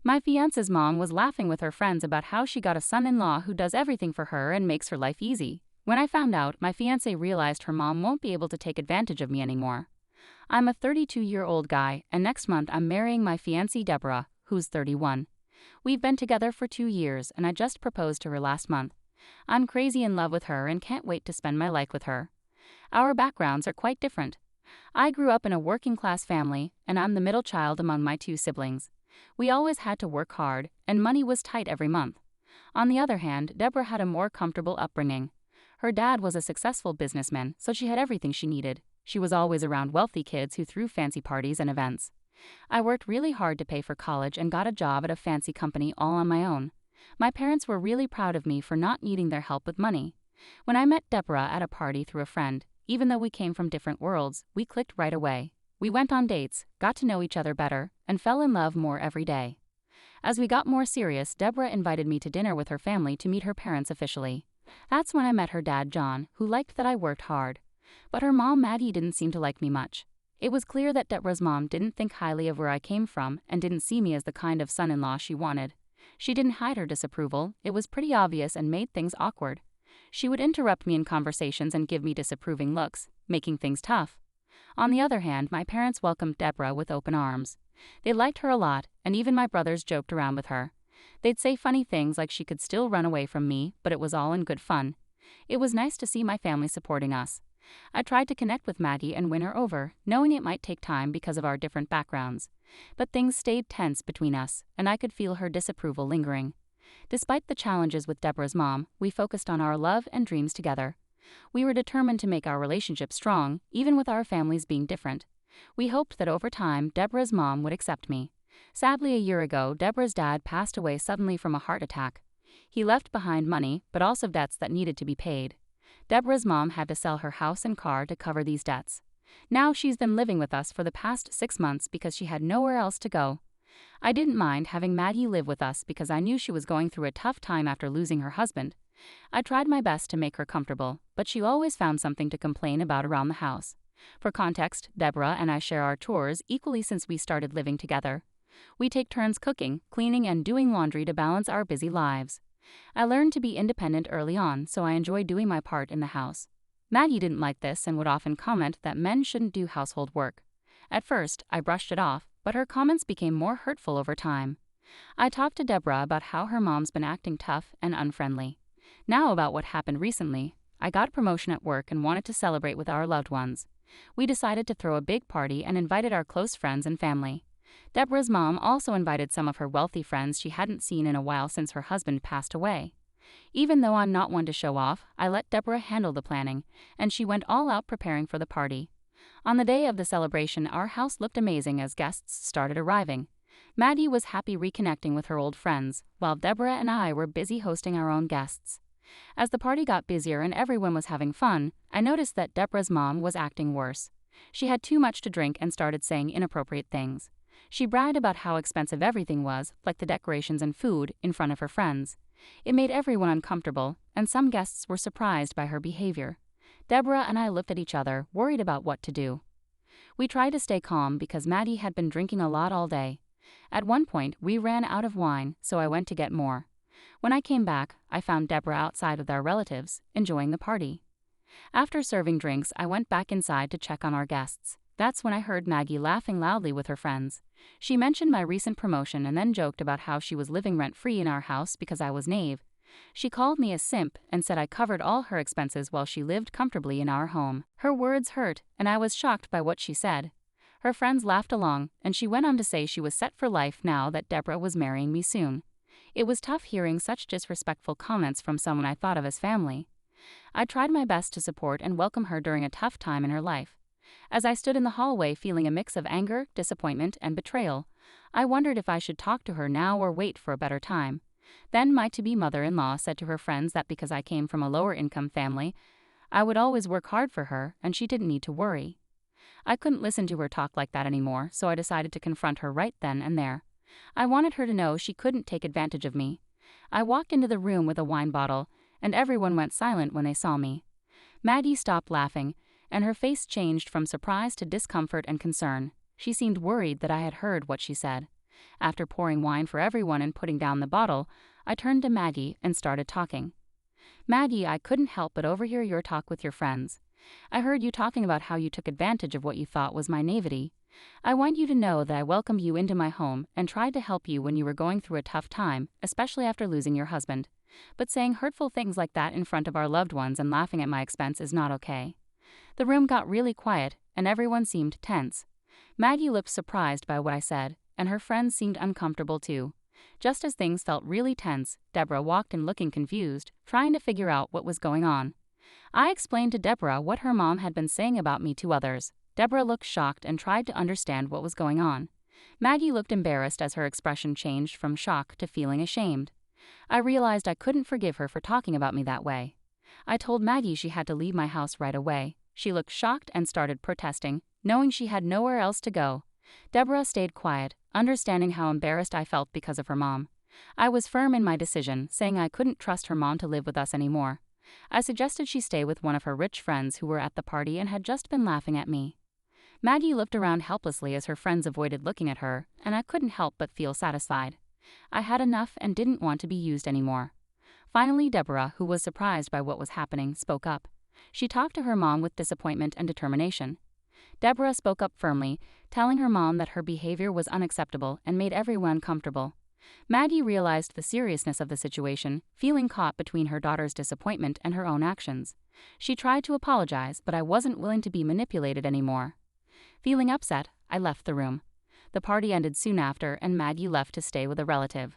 My fiancée's mom was laughing with her friends about how she got a son-in-law who does everything for her and makes her life easy. When I found out, my fiancé realized her mom won't be able to take advantage of me anymore. I'm a 32-year-old guy, and next month I'm marrying my fiancée Deborah, who's 31. We've been together for 2 years, and I just proposed to her last month. I'm crazy in love with her and can't wait to spend my life with her. Our backgrounds are quite different. I grew up in a working-class family, and I'm the middle child among my 2 siblings. We always had to work hard, and money was tight every month. On the other hand, Deborah had a more comfortable upbringing. Her dad was a successful businessman, so she had everything she needed. She was always around wealthy kids who threw fancy parties and events. I worked really hard to pay for college and got a job at a fancy company all on my own. My parents were really proud of me for not needing their help with money. When I met Deborah at a party through a friend, even though we came from different worlds, we clicked right away. We went on dates, got to know each other better, and fell in love more every day. As we got more serious, Deborah invited me to dinner with her family to meet her parents officially. That's when I met her dad, John, who liked that I worked hard. But her mom, Maddie, didn't seem to like me much. It was clear that Deborah's mom didn't think highly of where I came from and didn't see me as the kind of son-in-law she wanted. She didn't hide her disapproval, it was pretty obvious and made things awkward. She would interrupt me in conversations and give me disapproving looks, making things tough. On the other hand, my parents welcomed Deborah with open arms. They liked her a lot, and even my brothers joked around with her. They'd say funny things like she could still run away from me, but it was all in good fun. It was nice to see my family supporting us. I tried to connect with Maddie and win her over, knowing it might take time because of our different backgrounds. But things stayed tense between us, and I could feel her disapproval lingering. Despite the challenges with Deborah's mom, we focused on our love and dreams together. We were determined to make our relationship strong, even with our families being different. We hoped that over time, Deborah's mom would accept me. Sadly, a year ago, Deborah's dad passed away suddenly from a heart attack. He left behind money, but also debts that needed to be paid. Deborah's mom had to sell her house and car to cover these debts. Now she's been living with us for the past 6 months because she had nowhere else to go. I didn't mind having Maddie live with us because I knew she was going through a tough time after losing her husband. I tried my best to make her comfortable, but she always found something to complain about around the house. For context, Deborah and I share our chores equally since we started living together. We take turns cooking, cleaning, and doing laundry to balance our busy lives. I learned to be independent early on, so I enjoy doing my part in the house. Maddie didn't like this and would often comment that men shouldn't do household work. At first, I brushed it off, but her comments became more hurtful over time. I talked to Deborah about how her mom's been acting tough and unfriendly. Now about what happened recently. I got a promotion at work and wanted to celebrate with our loved ones. We decided to throw a big party and invited our close friends and family. Deborah's mom also invited some of her wealthy friends she hadn't seen in a while since her husband passed away. Even though I'm not one to show off, I let Deborah handle the planning, and she went all out preparing for the party. On the day of the celebration, our house looked amazing as guests started arriving. Maddie was happy reconnecting with her old friends, while Deborah and I were busy hosting our own guests. As the party got busier and everyone was having fun, I noticed that Deborah's mom was acting worse. She had too much to drink and started saying inappropriate things. She bragged about how expensive everything was, like the decorations and food, in front of her friends. It made everyone uncomfortable, and some guests were surprised by her behavior. Deborah and I looked at each other, worried about what to do. We tried to stay calm because Maddie had been drinking a lot all day. At one point, we ran out of wine, so I went to get more. When I came back, I found Deborah outside with our relatives, enjoying the party. After serving drinks, I went back inside to check on our guests. That's when I heard Maggie laughing loudly with her friends. She mentioned my recent promotion and then joked about how she was living rent-free in our house because I was knave. She called me a simp and said I covered all her expenses while she lived comfortably in our home. Her words hurt, and I was shocked by what she said. Her friends laughed along, and she went on to say she was set for life now that Deborah was marrying me soon. It was tough hearing such disrespectful comments from someone I thought of as family. I tried my best to support and welcome her during a tough time in her life. As I stood in the hallway feeling a mix of anger, disappointment, and betrayal, I wondered if I should talk to her now or wait for a better time. Then my to-be mother-in-law said to her friends that because I came from a lower-income family, I would always work hard for her and she didn't need to worry. I couldn't listen to her talk like that anymore, so I decided to confront her right then and there. I wanted her to know she couldn't take advantage of me. I walked into the room with a wine bottle, and everyone went silent when they saw me. Maddie stopped laughing, and her face changed from surprise to discomfort and concern. She seemed worried that I had heard what she said. After pouring wine for everyone and putting down the bottle, I turned to Maggie and started talking. Maggie, I couldn't help but overhear your talk with your friends. I heard you talking about how you took advantage of what you thought was my naivety. I want you to know that I welcomed you into my home and tried to help you when you were going through a tough time, especially after losing your husband. But saying hurtful things like that in front of our loved ones and laughing at my expense is not okay. The room got really quiet, and everyone seemed tense. Maggie looked surprised by what I said, and her friends seemed uncomfortable too. Just as things felt really tense, Deborah walked in looking confused, trying to figure out what was going on. I explained to Deborah what her mom had been saying about me to others. Deborah looked shocked and tried to understand what was going on. Maggie looked embarrassed as her expression changed from shock to feeling ashamed. I realized I couldn't forgive her for talking about me that way. I told Maggie she had to leave my house right away. She looked shocked and started protesting, knowing she had nowhere else to go. Deborah stayed quiet, understanding how embarrassed I felt because of her mom. I was firm in my decision, saying I couldn't trust her mom to live with us anymore. I suggested she stay with one of her rich friends who were at the party and had just been laughing at me. Maggie looked around helplessly as her friends avoided looking at her, and I couldn't help but feel satisfied. I had enough and didn't want to be used anymore. Finally, Deborah, who was surprised by what was happening, spoke up. She talked to her mom with disappointment and determination. Deborah spoke up firmly, telling her mom that her behavior was unacceptable and made everyone uncomfortable. Maggie realized the seriousness of the situation, feeling caught between her daughter's disappointment and her own actions. She tried to apologize, but I wasn't willing to be manipulated anymore. Feeling upset, I left the room. The party ended soon after, and Maggie left to stay with a relative.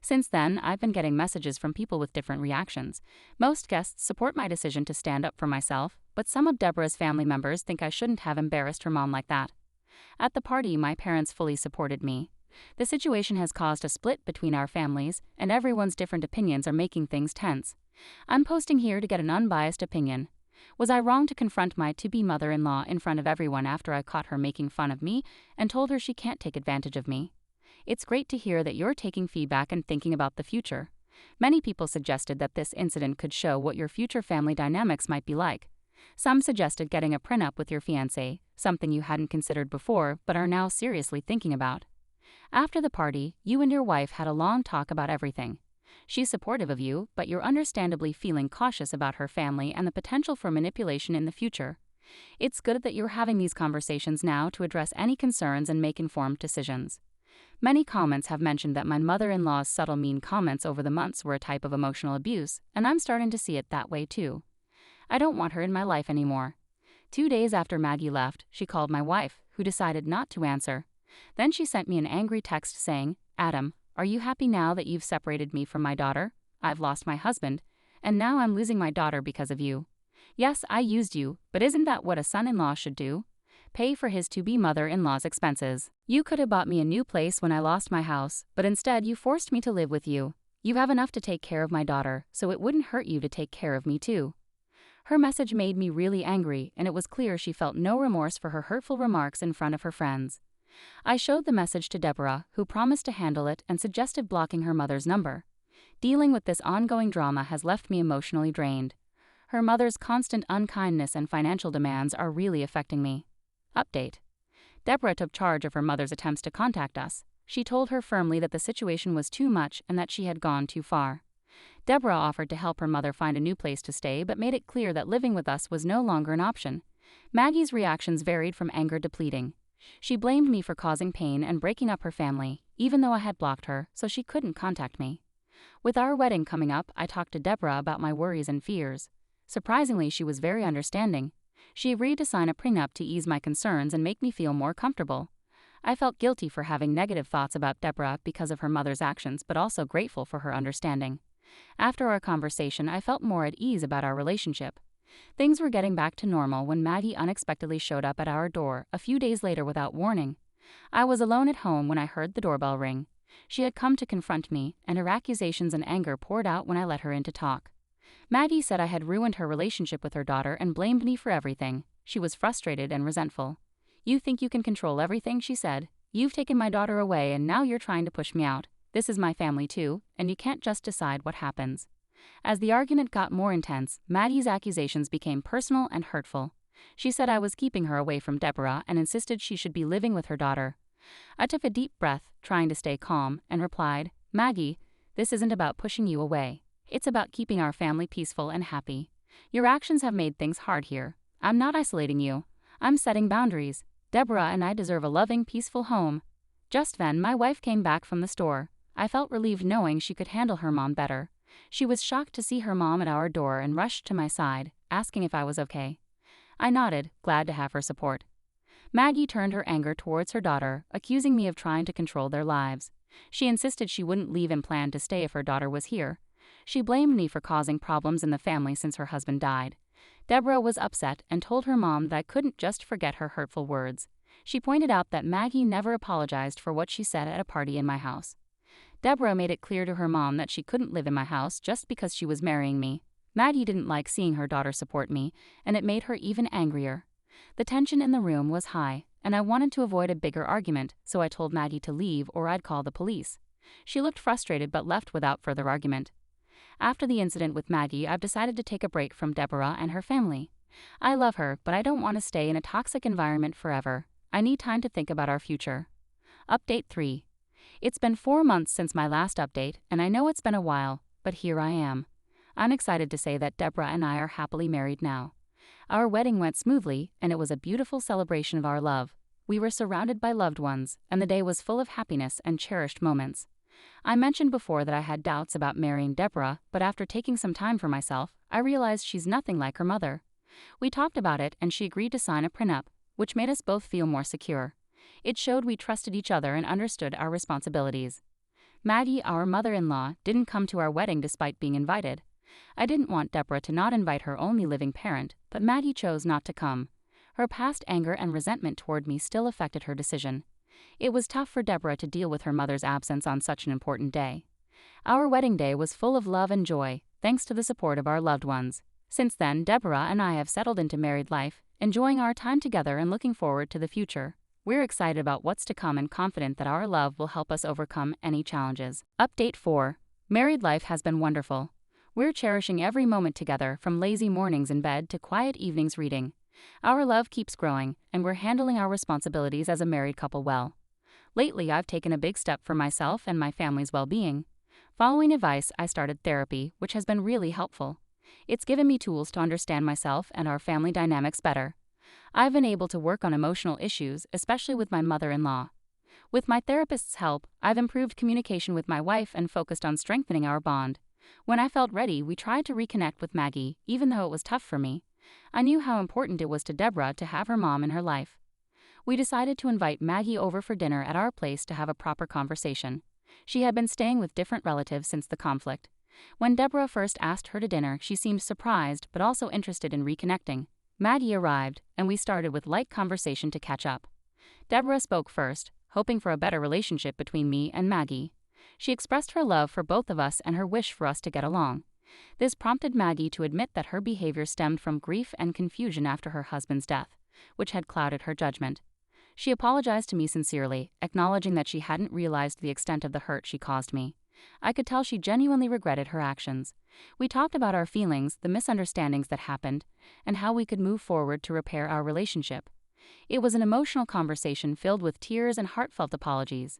Since then, I've been getting messages from people with different reactions. Most guests support my decision to stand up for myself, but some of Deborah's family members think I shouldn't have embarrassed her mom like that. At the party, my parents fully supported me. The situation has caused a split between our families, and everyone's different opinions are making things tense. I'm posting here to get an unbiased opinion. Was I wrong to confront my to-be mother-in-law in front of everyone after I caught her making fun of me and told her she can't take advantage of me? It's great to hear that you're taking feedback and thinking about the future. Many people suggested that this incident could show what your future family dynamics might be like. Some suggested getting a prenup with your fiancé, something you hadn't considered before but are now seriously thinking about. After the party, you and your wife had a long talk about everything. She's supportive of you, but you're understandably feeling cautious about her family and the potential for manipulation in the future. It's good that you're having these conversations now to address any concerns and make informed decisions. Many comments have mentioned that my mother-in-law's subtle mean comments over the months were a type of emotional abuse, and I'm starting to see it that way too. I don't want her in my life anymore. 2 days after Maggie left, she called my wife, who decided not to answer. Then she sent me an angry text saying, "Adam, are you happy now that you've separated me from my daughter? I've lost my husband, and now I'm losing my daughter because of you. Yes, I used you, but isn't that what a son-in-law should do? Pay for his to-be mother-in-law's expenses. You could have bought me a new place when I lost my house, but instead you forced me to live with you. You have enough to take care of my daughter, so it wouldn't hurt you to take care of me too." Her message made me really angry, and it was clear she felt no remorse for her hurtful remarks in front of her friends. I showed the message to Deborah, who promised to handle it and suggested blocking her mother's number. Dealing with this ongoing drama has left me emotionally drained. Her mother's constant unkindness and financial demands are really affecting me. Update. Deborah took charge of her mother's attempts to contact us. She told her firmly that the situation was too much and that she had gone too far. Deborah offered to help her mother find a new place to stay but made it clear that living with us was no longer an option. Maggie's reactions varied from anger to pleading. She blamed me for causing pain and breaking up her family, even though I had blocked her, so she couldn't contact me. With our wedding coming up, I talked to Deborah about my worries and fears. Surprisingly, she was very understanding. She agreed to sign a prenup to ease my concerns and make me feel more comfortable. I felt guilty for having negative thoughts about Deborah because of her mother's actions, but also grateful for her understanding. After our conversation, I felt more at ease about our relationship. Things were getting back to normal when Maggie unexpectedly showed up at our door a few days later without warning. I was alone at home when I heard the doorbell ring. She had come to confront me, and her accusations and anger poured out when I let her in to talk. Maggie said I had ruined her relationship with her daughter and blamed me for everything. She was frustrated and resentful. "You think you can control everything," she said. "You've taken my daughter away and now you're trying to push me out. This is my family too, and you can't just decide what happens." As the argument got more intense, Maggie's accusations became personal and hurtful. She said I was keeping her away from Deborah and insisted she should be living with her daughter. I took a deep breath, trying to stay calm, and replied, "Maggie, this isn't about pushing you away. It's about keeping our family peaceful and happy. Your actions have made things hard here. I'm not isolating you. I'm setting boundaries. Deborah and I deserve a loving, peaceful home." Just then, my wife came back from the store. I felt relieved knowing she could handle her mom better. She was shocked to see her mom at our door and rushed to my side, asking if I was okay. I nodded, glad to have her support. Maggie turned her anger towards her daughter, accusing me of trying to control their lives. She insisted she wouldn't leave and planned to stay if her daughter was here. She blamed me for causing problems in the family since her husband died. Deborah was upset and told her mom that I couldn't just forget her hurtful words. She pointed out that Maggie never apologized for what she said at a party in my house. Deborah made it clear to her mom that she couldn't live in my house just because she was marrying me. Maggie didn't like seeing her daughter support me, and it made her even angrier. The tension in the room was high, and I wanted to avoid a bigger argument, so I told Maggie to leave or I'd call the police. She looked frustrated but left without further argument. After the incident with Maggie, I've decided to take a break from Deborah and her family. I love her, but I don't want to stay in a toxic environment forever. I need time to think about our future. Update 3. It's been 4 months since my last update, and I know it's been a while, but here I am. I'm excited to say that Deborah and I are happily married now. Our wedding went smoothly, and it was a beautiful celebration of our love. We were surrounded by loved ones, and the day was full of happiness and cherished moments. I mentioned before that I had doubts about marrying Deborah, but after taking some time for myself, I realized she's nothing like her mother. We talked about it, and she agreed to sign a prenup, which made us both feel more secure. It showed we trusted each other and understood our responsibilities. Maggie, our mother-in-law, didn't come to our wedding despite being invited. I didn't want Deborah to not invite her only living parent, but Maggie chose not to come. Her past anger and resentment toward me still affected her decision. It was tough for Deborah to deal with her mother's absence on such an important day. Our wedding day was full of love and joy, thanks to the support of our loved ones. Since then, Deborah and I have settled into married life, enjoying our time together and looking forward to the future. We're excited about what's to come and confident that our love will help us overcome any challenges. Update 4. Married life has been wonderful. We're cherishing every moment together, from lazy mornings in bed to quiet evenings reading. Our love keeps growing, and we're handling our responsibilities as a married couple well. Lately, I've taken a big step for myself and my family's well-being. Following advice, I started therapy, which has been really helpful. It's given me tools to understand myself and our family dynamics better. I've been able to work on emotional issues, especially with my mother-in-law. With my therapist's help, I've improved communication with my wife and focused on strengthening our bond. When I felt ready, we tried to reconnect with Maggie, even though it was tough for me. I knew how important it was to Deborah to have her mom in her life. We decided to invite Maggie over for dinner at our place to have a proper conversation. She had been staying with different relatives since the conflict. When Deborah first asked her to dinner, she seemed surprised but also interested in reconnecting. Maggie arrived, and we started with light conversation to catch up. Deborah spoke first, hoping for a better relationship between me and Maggie. She expressed her love for both of us and her wish for us to get along. This prompted Maggie to admit that her behavior stemmed from grief and confusion after her husband's death, which had clouded her judgment. She apologized to me sincerely, acknowledging that she hadn't realized the extent of the hurt she caused me. I could tell she genuinely regretted her actions. We talked about our feelings, the misunderstandings that happened, and how we could move forward to repair our relationship. It was an emotional conversation filled with tears and heartfelt apologies.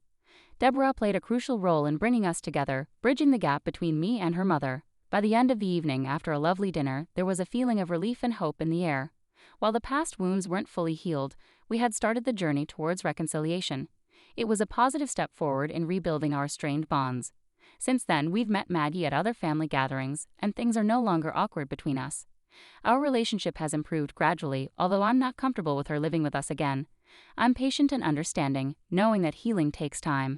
Deborah played a crucial role in bringing us together, bridging the gap between me and her mother. By the end of the evening, after a lovely dinner, there was a feeling of relief and hope in the air. While the past wounds weren't fully healed, we had started the journey towards reconciliation. It was a positive step forward in rebuilding our strained bonds. Since then, we've met Maggie at other family gatherings, and things are no longer awkward between us. Our relationship has improved gradually, although I'm not comfortable with her living with us again. I'm patient and understanding, knowing that healing takes time.